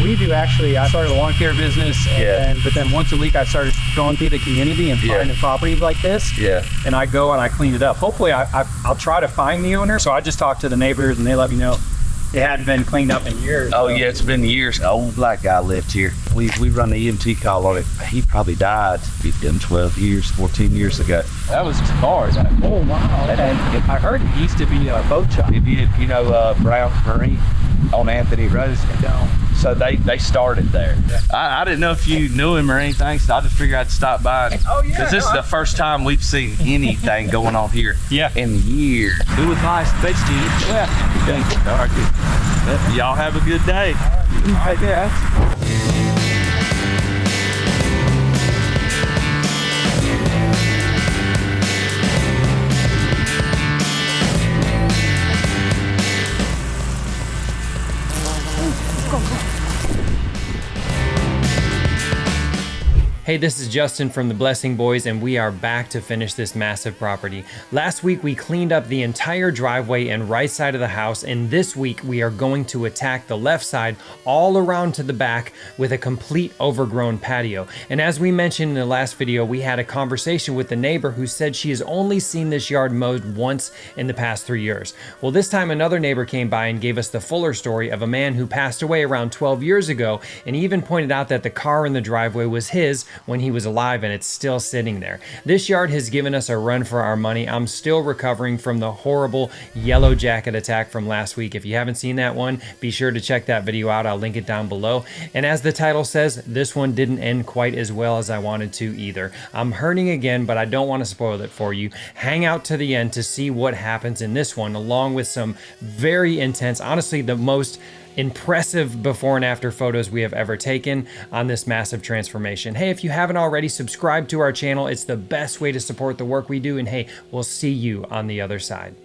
we do actually, I started a lawn care business, but then once a week I started going through the community and finding properties like this. And I go and I clean it up. Hopefully I'll try to find the owner. So I just talk to the neighbors and they let me know it hadn't been cleaned up in years. Oh, yeah, it's been years. Old black guy lived here. We run the EMT call on it. He probably died 15, 12 years, 14 years ago. That was just cars. Oh, wow. And I heard it used to be a boat shop. It did, you know, Brown Marine on Anthony Road. So they started there. I didn't know if you knew him or anything, so I just figured I'd stop by. Oh, yeah. Because this is the first time we've seen anything going on here in years. It was nice. Thanks, dude. Yeah. All right. Y'all have a good day. Right there. Hey, this is Justin from the Blessing Boys, and we are back to finish this massive property. Last week, we cleaned up the entire driveway and right side of the house, and this week, we are going to attack the left side all around to the back with a complete overgrown patio. And as we mentioned in the last video, we had a conversation with the neighbor who said she has only seen this yard mowed once in the past 3 years. Well, this time another neighbor came by and gave us the fuller story of a man who passed away around 12 years ago, and even pointed out that the car in the driveway was his when he was alive, and it's still sitting there. This yard has given us a run for our money. I'm still recovering from the horrible yellow jacket attack from last week. If you haven't seen that one, be sure to check that video out. I'll link it down below. And as the title says, this one didn't end quite as well as I wanted to either. I'm hurting again, but I don't want to spoil it for you. Hang out to the end to see what happens in this one, along with some very intense, honestly, the most impressive before and after photos we have ever taken on this massive transformation. Hey, if you haven't already, subscribe to our channel. It's the best way to support the work we do, and hey, we'll see you on the other side.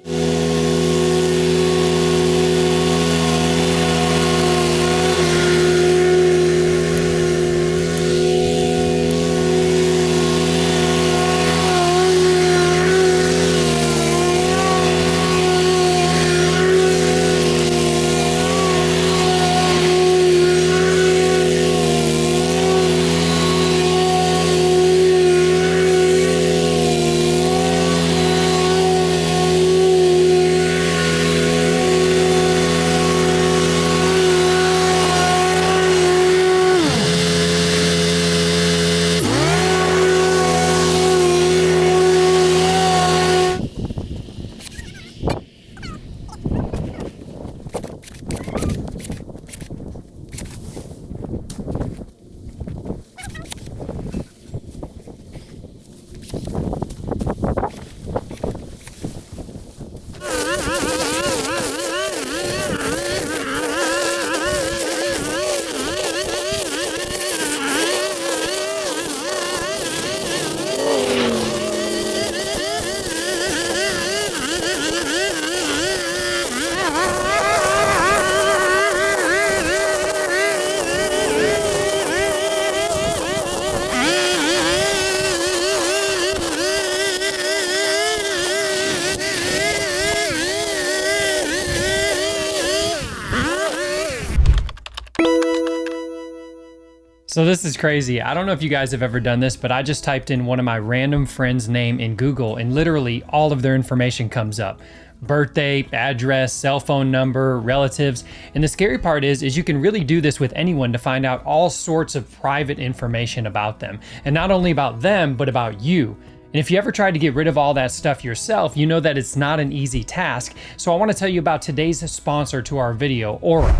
So this is crazy. I don't know if you guys have ever done this, but I just typed in one of my random friends' name in Google and literally all of their information comes up. Birthday, address, cell phone number, relatives. And the scary part is you can really do this with anyone to find out all sorts of private information about them. And not only about them, but about you. And if you ever tried to get rid of all that stuff yourself, you know that it's not an easy task. So I want to tell you about today's sponsor to our video, Aura.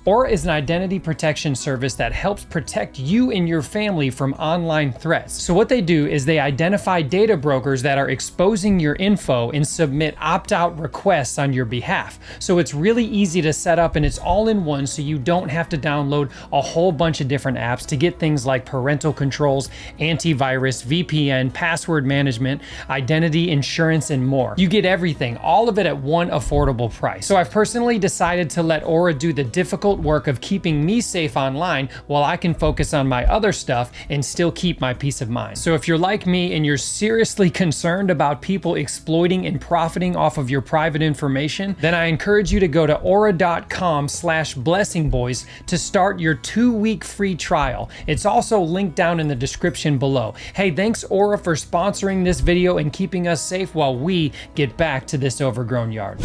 Aura is an identity protection service that helps protect you and your family from online threats. So what they do is they identify data brokers that are exposing your info and submit opt-out requests on your behalf. So it's really easy to set up and it's all in one, so you don't have to download a whole bunch of different apps to get things like parental controls, antivirus, VPN, password management, identity, insurance, and more. You get everything, all of it at one affordable price. So I've personally decided to let Aura do the difficult difficult work of keeping me safe online while I can focus on my other stuff and still keep my peace of mind. So if you're like me and you're seriously concerned about people exploiting and profiting off of your private information, then I encourage you to go to aura.com/blessingboys to start your 2-week free trial. It's also linked down in the description below. Hey, thanks Aura for sponsoring this video and keeping us safe while we get back to this overgrown yard.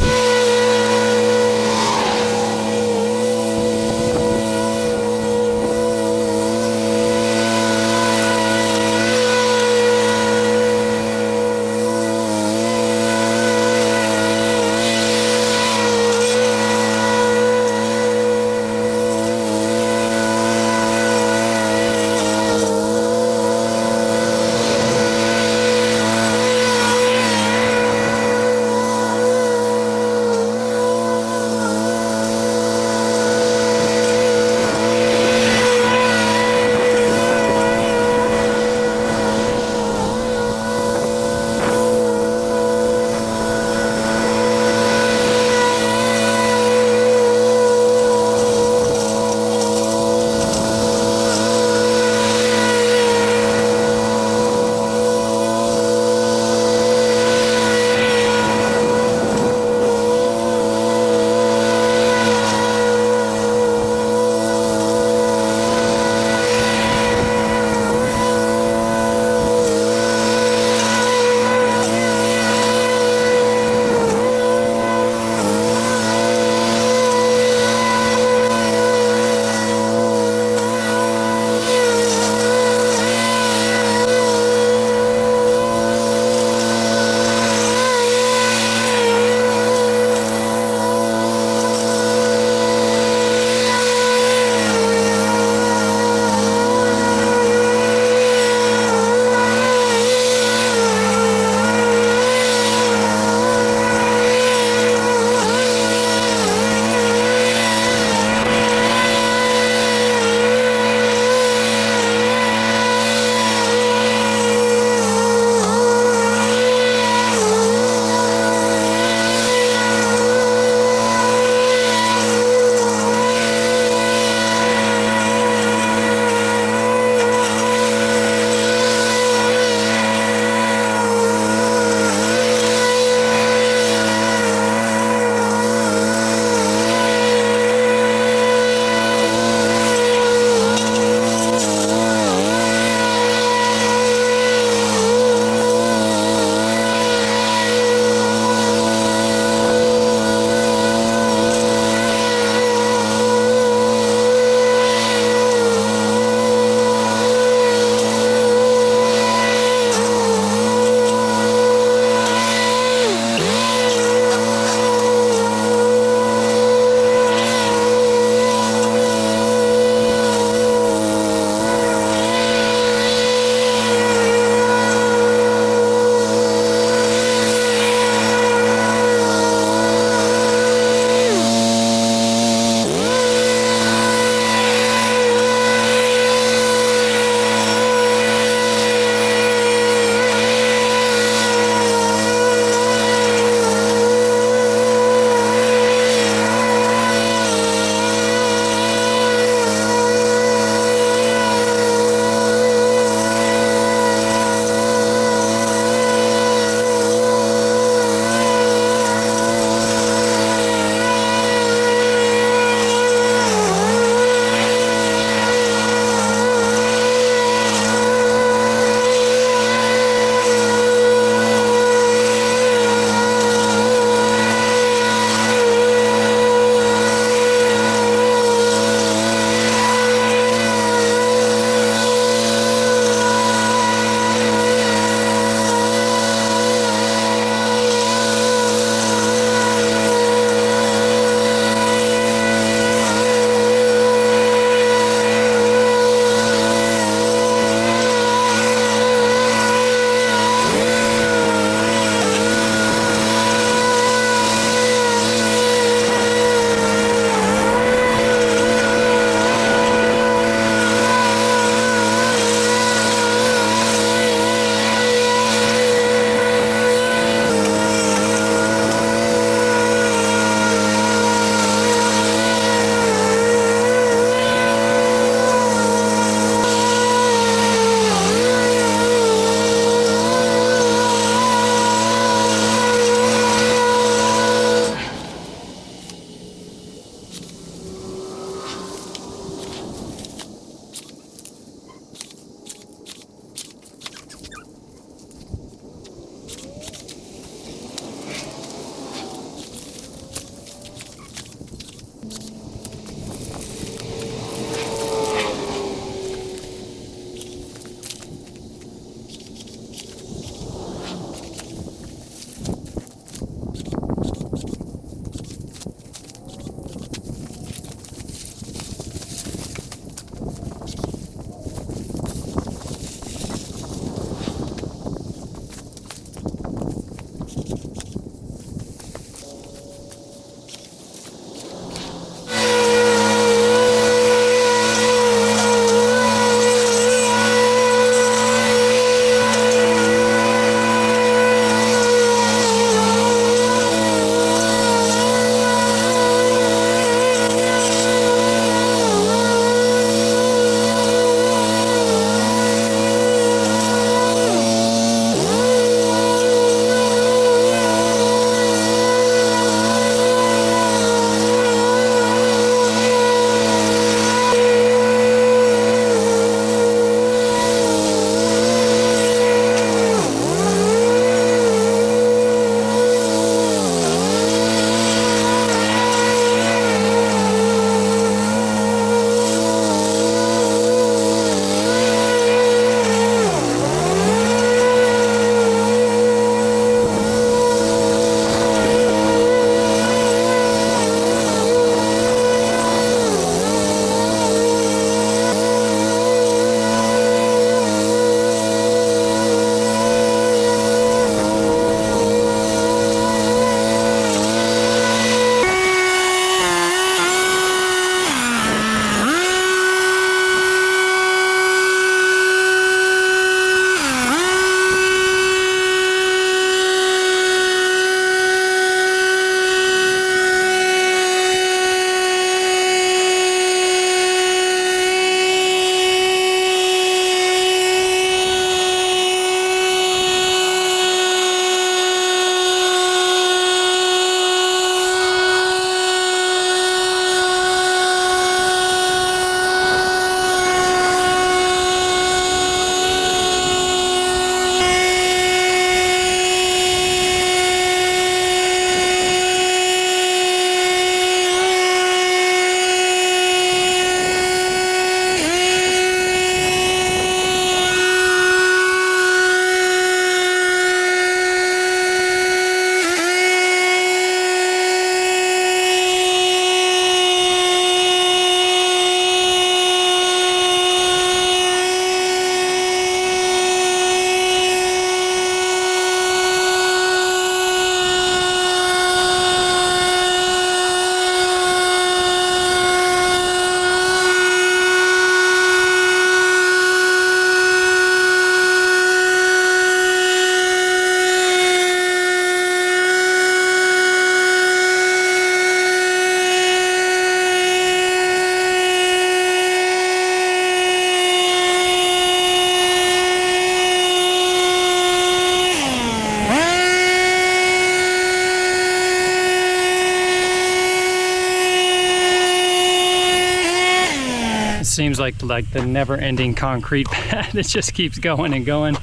seems like the never-ending concrete pad. It just keeps going and going.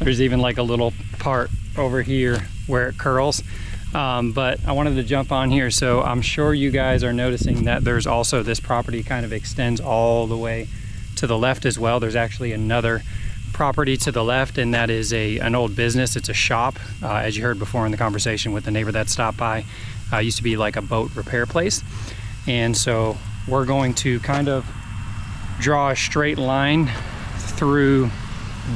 There's even like a little part over here where it curls. But I wanted to jump on here, so I'm sure you guys are noticing that there's also this property kind of extends all the way to the left as well. There's actually another property to the left, and that is an old business. It's a shop, as you heard before in the conversation with the neighbor that stopped by. Used to be like a boat repair place. And so we're going to kind of draw a straight line through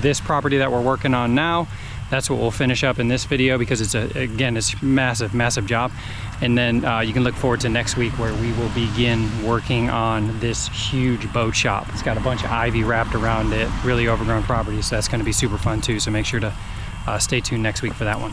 this property that we're working on now. That's what we'll finish up in this video, because it's again, it's massive job. And then you can look forward to next week, where we will begin working on this huge boat shop. It's got a bunch of ivy wrapped around it, really overgrown property, so that's going to be super fun too. So make sure to stay tuned next week for that one.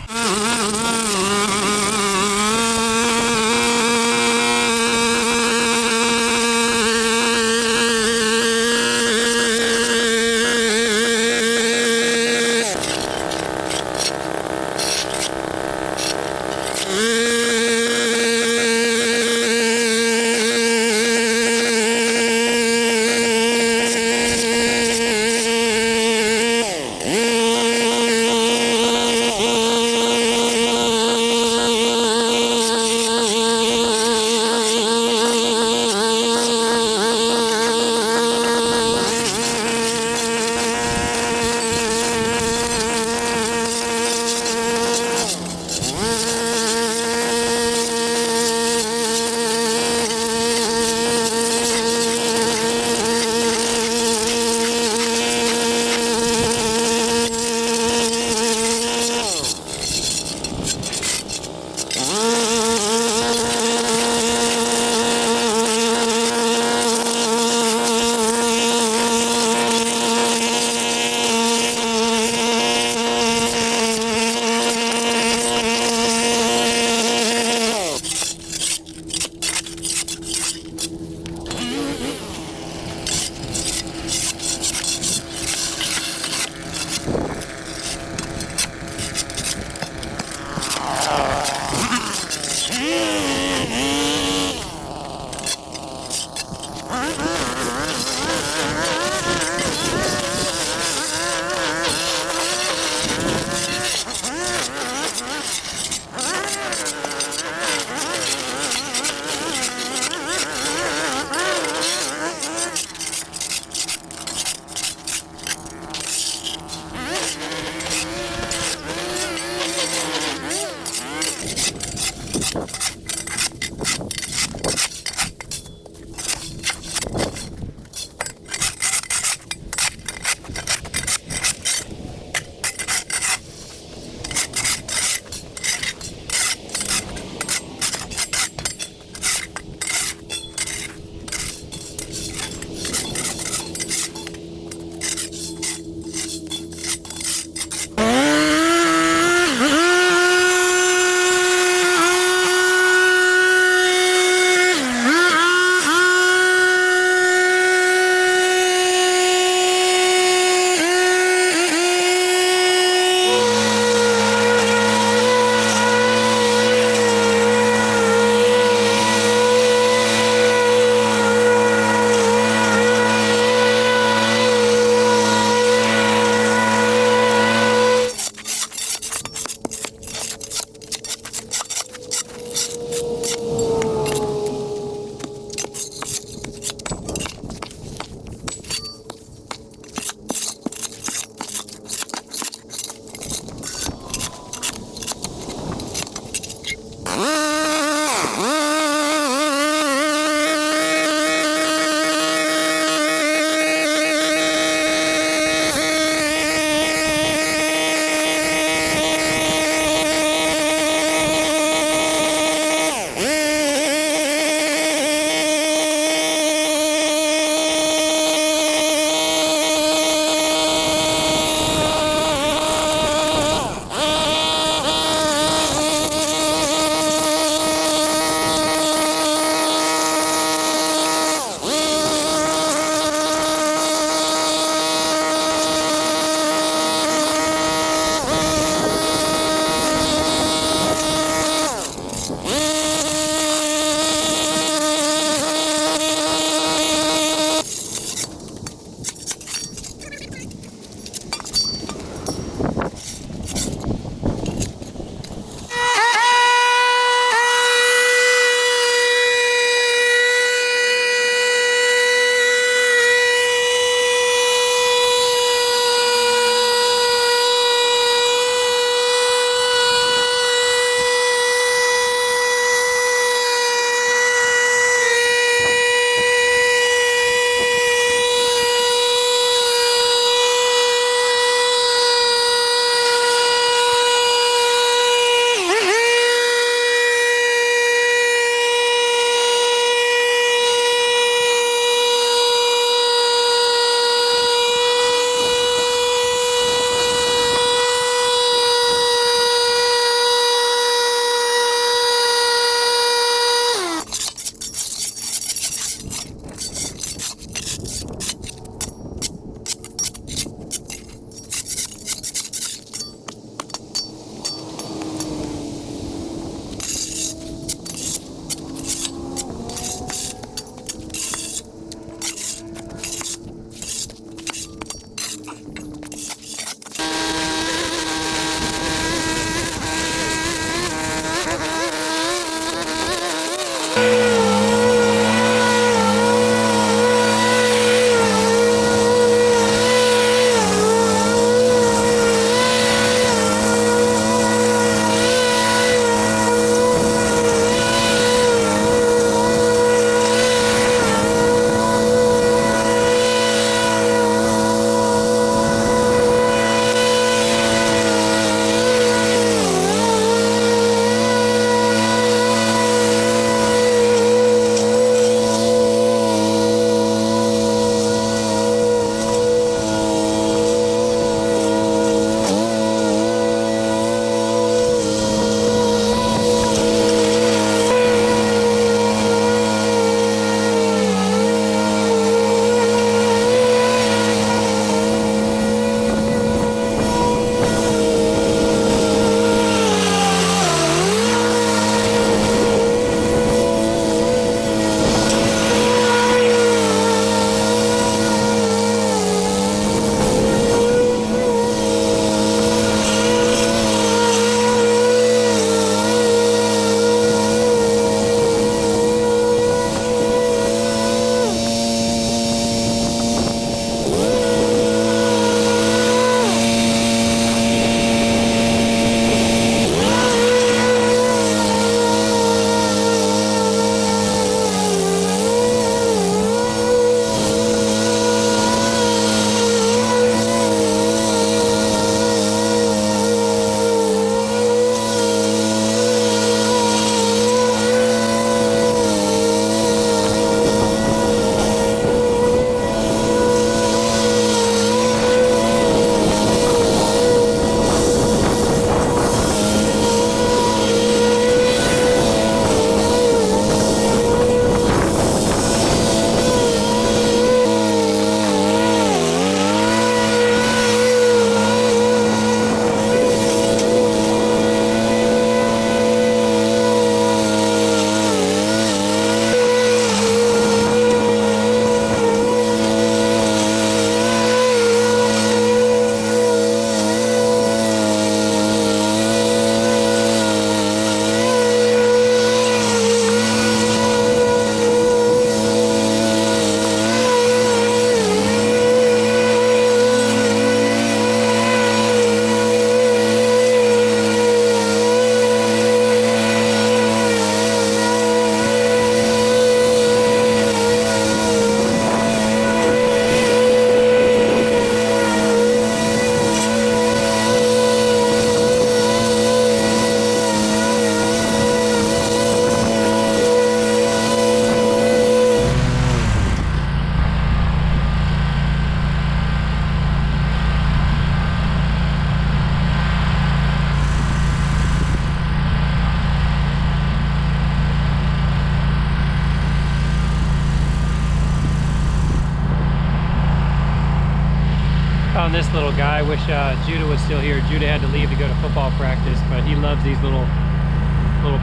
on this little guy. I wish Judah was still here. Judah had to leave to go to football practice, but he loves these little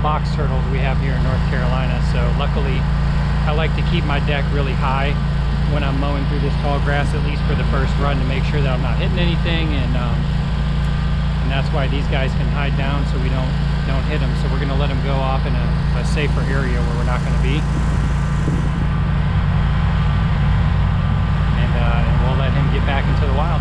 box turtles we have here in North Carolina. So luckily, I like to keep my deck really high when I'm mowing through this tall grass, at least for the first run, to make sure that I'm not hitting anything. And that's why these guys can hide down so we don't hit them. So we're going to let them go off in a safer area where we're not going to be. And we'll let him get back into the wild.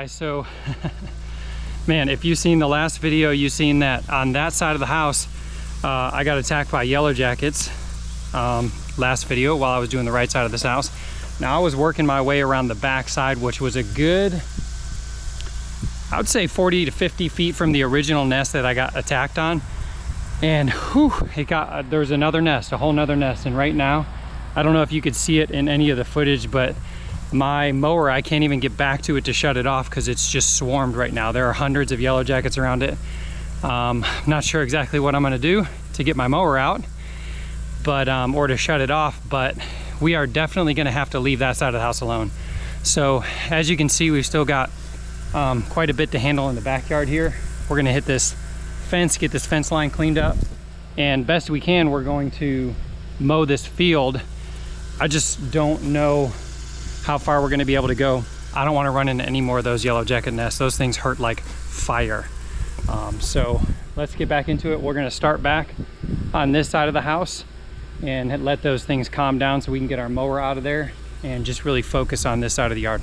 guys, so man, if you've seen the last video, you've seen that on that side of the house, I got attacked by yellow jackets last video while I was doing the right side of this house. Now I was working my way around the back side, which was a good, I would say 40 to 50 feet from the original nest that I got attacked on. And whew, there's another nest, a whole nother nest. And right now, I don't know if you could see it in any of the footage, but my mower, I can't even get back to it to shut it off because it's just swarmed right now. There are hundreds of yellow jackets around it. I'm not sure exactly what I'm gonna do to get my mower out, but or to shut it off, but we are definitely gonna have to leave that side of the house alone. So as you can see, we've still got quite a bit to handle in the backyard here. We're gonna hit this fence, get this fence line cleaned up, and best we can, we're going to mow this field. I just don't know how far we're gonna be able to go. I don't wanna run into any more of those yellow jacket nests. Those things hurt like fire. So let's get back into it. We're gonna start back on this side of the house and let those things calm down so we can get our mower out of there and just really focus on this side of the yard.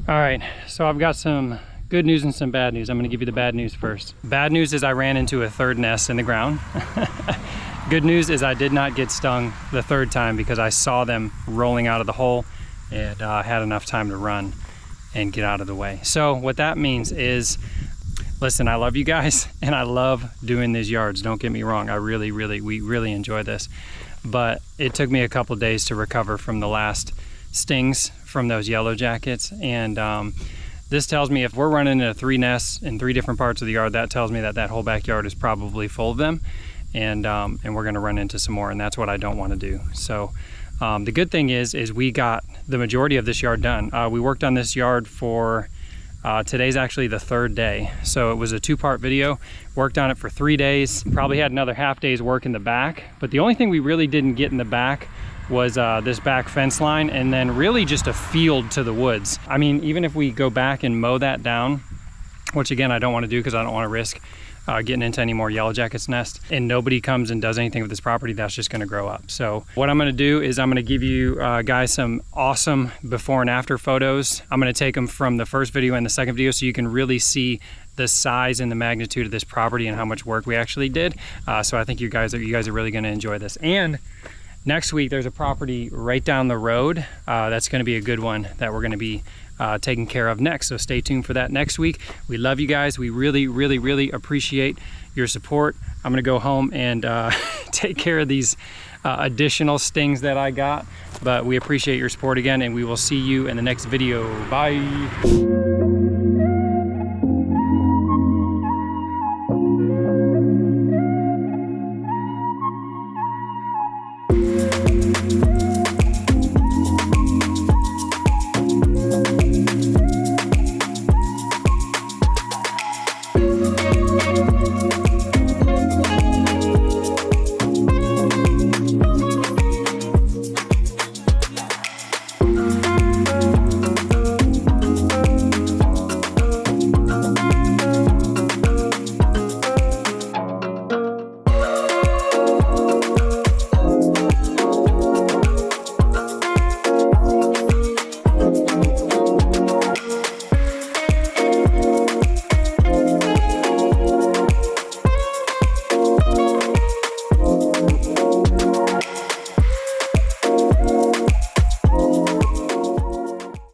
All right, so I've got some good news and some bad news. I'm gonna give you the bad news first. Bad news is I ran into a third nest in the ground. Good news is I did not get stung the third time because I saw them rolling out of the hole and had enough time to run and get out of the way. So what that means is, listen, I love you guys and I love doing these yards. Don't get me wrong, we really enjoy this. But it took me a couple days to recover from the last stings from those yellow jackets, and this tells me if we're running into 3 nests in 3 different parts of the yard, that tells me that that whole backyard is probably full of them, and we're going to run into some more, and that's what I don't want to do. So the good thing is we got the majority of this yard done. We worked on this yard for today's actually the 3rd day, so it was a 2-part video. Worked on it for 3 days, probably had another half day's work in the back, but the only thing we really didn't get in the back was this back fence line, and then really just a field to the woods. I mean, even if we go back and mow that down, which again I don't want to do because I don't want to risk getting into any more yellow jackets nest, and nobody comes and does anything with this property, that's just going to grow up. So what I'm going to do is I'm going to give you guys some awesome before and after photos. I'm going to take them from the first video and the second video so you can really see the size and the magnitude of this property and how much work we actually did. So I think you guys are really going to enjoy this. And next week, there's a property right down the road that's going to be a good one that we're going to be taking care of next. So stay tuned for that next week. We love you guys. We really appreciate your support. I'm going to go home and take care of these additional stings that I got. But we appreciate your support again, and we will see you in the next video. Bye.